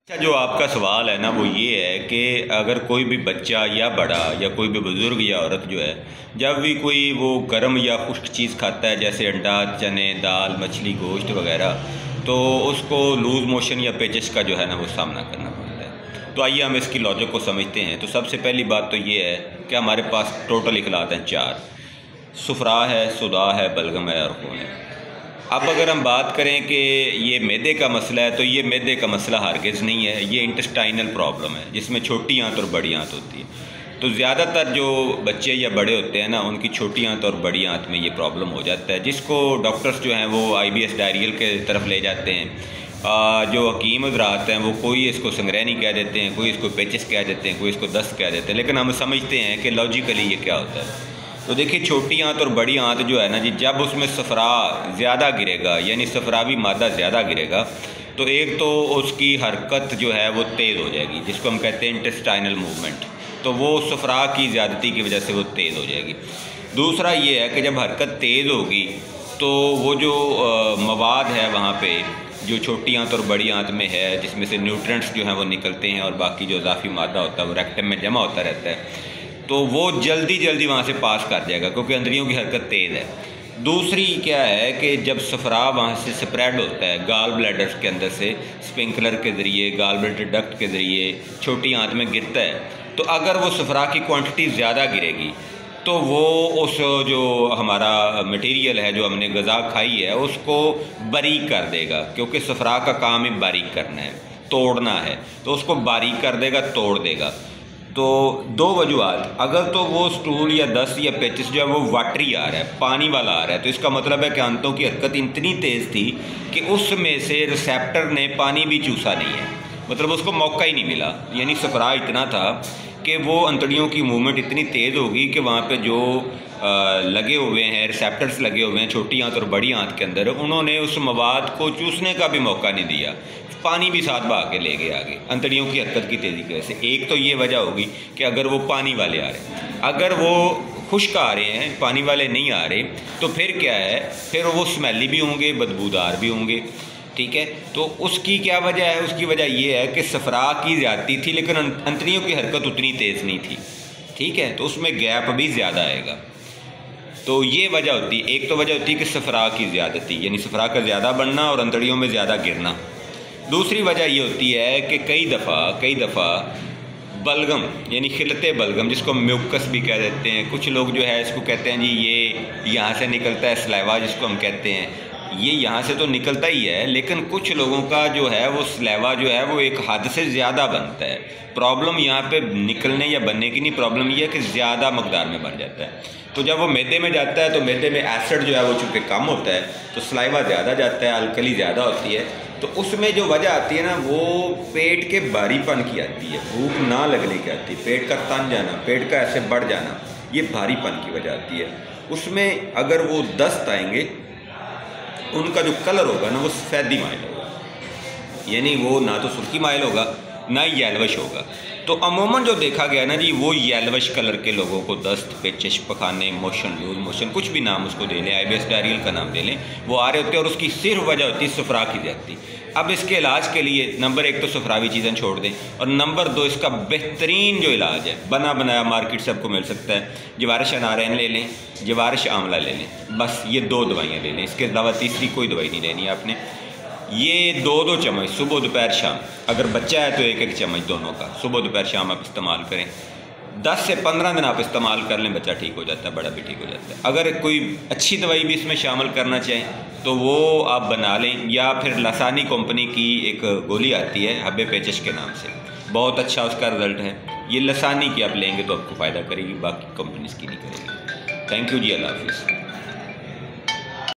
अच्छा, जो आपका सवाल है ना वो ये है कि अगर कोई भी बच्चा या बड़ा या कोई भी बुज़ुर्ग या औरत जो है जब भी कोई वो गर्म या खुश्क चीज़ खाता है जैसे अंडा, चने, दाल, मछली, गोश्त वगैरह, तो उसको लूज़ मोशन या पेचिश का जो है ना वो सामना करना पड़ता है। तो आइए हम इसकी लॉजिक को समझते हैं। तो सबसे पहली बात तो ये है कि हमारे पास टोटल इखलात हैं 4। सुफरा है, सुदा है, बलगम है और खून है। अब अगर हम बात करें कि ये मैदे का मसला है तो ये मैदे का मसला हरगिज़ नहीं है, ये इंटेस्टाइनल प्रॉब्लम है जिसमें छोटी आंत और बड़ी आंत होती है। तो ज़्यादातर जो बच्चे या बड़े होते हैं ना उनकी छोटी आंत और बड़ी आंत में ये प्रॉब्लम हो जाता है, जिसको डॉक्टर्स जो हैं वो IBS डायरियल के तरफ ले जाते हैं। जो हकीम हज़रात हैं वो कोई इसको संग्रहणी कह देते हैं, कोई इसको पेचिस कह देते हैं, कोई इसको दस्त कह देते हैं, लेकिन हम समझते हैं कि लॉजिकली ये क्या होता है। तो देखिए, छोटी आंत और बड़ी आंत जो है ना जी, जब उसमें सफ़रा ज़्यादा गिरेगा यानी सफ़रावी मादा ज़्यादा गिरेगा तो एक तो उसकी हरकत जो है वो तेज़ हो जाएगी, जिसको हम कहते हैं इंटेस्टाइनल मूवमेंट। तो वो सफ़रा की ज़्यादती की वजह से वो तेज़ हो जाएगी। दूसरा ये है कि जब हरकत तेज़ होगी तो वो जो मवाद है वहाँ पे जो छोटी आंत और बड़ी आंत में है, जिसमें से न्यूट्रिएंट्स जो हैं वो निकलते हैं और बाकी जो इजाफी मादा होता है वो रेक्टम में जमा होता रहता है, तो वो जल्दी वहाँ से पास कर जाएगा क्योंकि अंदरियों की हरकत तेज़ है। दूसरी क्या है कि जब सफ़रा वहाँ से स्प्रेड होता है गाल ब्लैडर्स के अंदर से स्पिंकलर के ज़रिए, गाल ब्लैडर डक्ट के ज़रिए छोटी आंत में गिरता है, तो अगर वो सफ़रा की क्वांटिटी ज़्यादा गिरेगी तो वो उस जो हमारा मटेरियल है जो हमने ग़िज़ा खाई है उसको बारीक कर देगा, क्योंकि सफ़रा का काम ही बारीक करना है, तोड़ना है, तो उसको बारीक कर देगा, तोड़ देगा। तो दो वजूहत, अगर तो वो स्टूल या दस्त या पेचिस जो है वो वाटरी आ रहा है, पानी वाला आ रहा है, तो इसका मतलब है कि आंतों की हरकत इतनी तेज़ थी कि उसमें से रिसेप्टर ने पानी भी चूसा नहीं है, मतलब उसको मौका ही नहीं मिला। यानी सफ़रा इतना था कि वो अंतड़ियों की मूवमेंट इतनी तेज़ होगी कि वहाँ पे जो लगे हुए हैं रिसेप्टर्स लगे हुए हैं छोटी आंत और बड़ी आंत के अंदर, उन्होंने उस मवाद को चूसने का भी मौका नहीं दिया, पानी भी साथ बहा के ले गए आगे अंतड़ियों की हरकत की तेज़ी की वजह से। एक तो ये वजह होगी कि अगर वो पानी वाले आ रहे हैं, अगर वो खुश्क आ रहे हैं, पानी वाले नहीं आ रहे, तो फिर क्या है, फिर वो स्मेली भी होंगे, बदबूदार भी होंगे। ठीक है, तो उसकी क्या वजह है? उसकी वजह ये है कि सफ़रा की ज़्यादती थी लेकिन अंतड़ियों की हरकत उतनी तेज़ नहीं थी। ठीक है, तो उसमें गैप भी ज़्यादा आएगा। तो ये वजह होती है। एक तो वजह होती है कि सफ़रा की ज़्यादती यानी सफ़रा का ज़्यादा बढ़ना और अंतड़ियों में ज़्यादा गिरना। दूसरी वजह ये होती है कि कई दफ़ा बलगम यानी खिलते बलगम, जिसको म्यूकस भी कह देते हैं, कुछ लोग जो है इसको कहते हैं जी ये यहाँ से निकलता है स्लाइवा जिसको हम कहते हैं, ये यहाँ से तो निकलता ही है, लेकिन कुछ लोगों का जो है वो स्लाइवा जो है वो एक हद से ज़्यादा बनता है। प्रॉब्लम यहाँ पे निकलने या बनने की नहीं, प्रॉब्लम ये है कि ज़्यादा मकदार में बन जाता है। तो जब वो मैदे में जाता है तो मैदे में एसिड जो है वो चूँकि कम होता है तो स्लाइवा ज़्यादा जाता है, अल्कली ज़्यादा होती है, तो उसमें जो वजह आती है ना वो पेट के भारीपन की आती है, भूख ना लगने की आती है, पेट का तन जाना, पेट का ऐसे बढ़ जाना, ये भारीपन की वजह आती है। उसमें अगर वो दस्त आएंगे, उनका जो कलर होगा ना वो सफ़ेदी माइल होगा, यानी वो ना तो सुर्खी माइल होगा ना येलविश होगा। तो अमूमन जो देखा गया ना जी, वो येलविश कलर के लोगों को दस्त, पेचिश, पखाने, मोशन, लूज मोशन, कुछ भी नाम उसको दे लें, IBS डायरियल का नाम दे लें, वो आ रहे होते हैं और उसकी सिर्फ वजह होती है सफ़रा की ज़्यादती। अब इसके इलाज के लिए नंबर 1 तो सफ़रावी चीज़ें छोड़ दें, और नंबर 2 इसका बेहतरीन जो इलाज है बना बनाया मार्केट से आपको मिल सकता है, जवारिश अनारैन ले लें, जवारिश आंवला ले लें, बस ये 2 दवाइयाँ ले लें, इसके अलावा तीसरी कोई दवाई नहीं लेनी है आपने। ये 2-2 चम्मच सुबह दोपहर शाम, अगर बच्चा है तो 1-1 चम्मच दोनों का सुबह दोपहर शाम आप इस्तेमाल करें। 10 से 15 दिन आप इस्तेमाल कर लें, बच्चा ठीक हो जाता है, बड़ा भी ठीक हो जाता है। अगर कोई अच्छी दवाई भी इसमें शामिल करना चाहें तो वो आप बना लें, या फिर लसानी कंपनी की एक गोली आती है हब्बे पेचिश के नाम से, बहुत अच्छा उसका रिज़ल्ट है। ये लसानी की आप लेंगे तो आपको फ़ायदा करेगी, बाकी कंपनीज़ की नहीं करेगी। थैंक यू जी, अल्लाह हाफिज़।